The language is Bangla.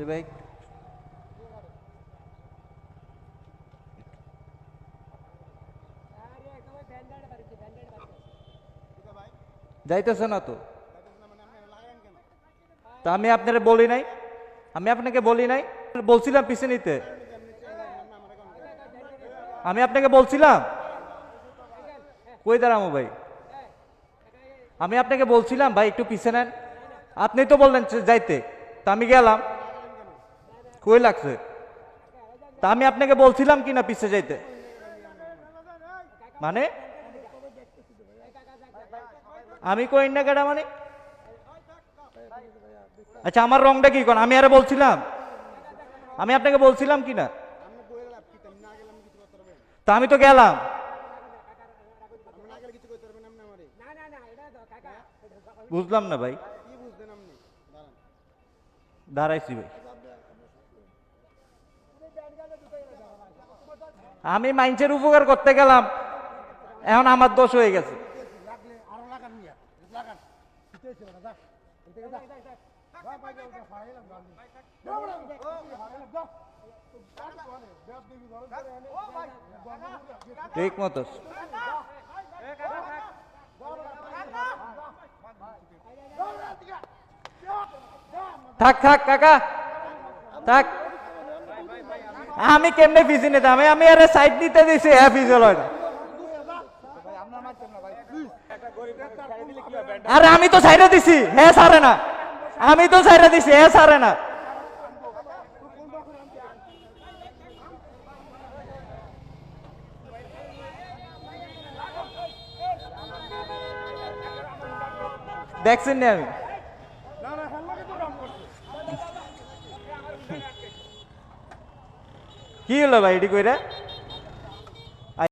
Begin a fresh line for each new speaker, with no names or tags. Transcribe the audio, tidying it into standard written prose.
ভাই যাইতেছে না তো, তা আমি আপনারে বলি নাই, আমি আপনাকে বলি নাই, বলছিলাম পিছে নিতে, আমি আপনাকে বলছিলাম কই দাঁড়ামো ভাই, আমি আপনাকে বলছিলাম ভাই একটু পিছে নেন, আপনি তো বললেন যাইতে, তা আমি গেলাম, কই লাগছে, তা আমি আপনাকে বলছিলাম কি না পিছে যাইতে, মানে আমি কই না কেডা মানে, আচ্ছা আমার রংটা কি কোন, আমি আরে বলছিলাম, আমি আপনাকে বলছিলাম কি না, তা আমি তো গেলাম, বুঝলাম না ভাই, দাঁড়াইছি ভাই, আমি মাইন্সের উপকার করতে গেলাম, এখন আমার দোষ হয়ে গেছে, ঠিক মতো থাক থাক কাকা থাক, আমি কেমনে পিছিয়ে নিতাম, আমি আরে সাইড নিতে দিছি, হ্যাঁ পিছল হয় না, আরে আমি তো সাইডে দিছি, হ্যাঁ সারে না, আমি তো সাইডে দিছি, হ্যাঁ সারে না, দেখছেন না আমি কি হলো ভাই এটি কইরা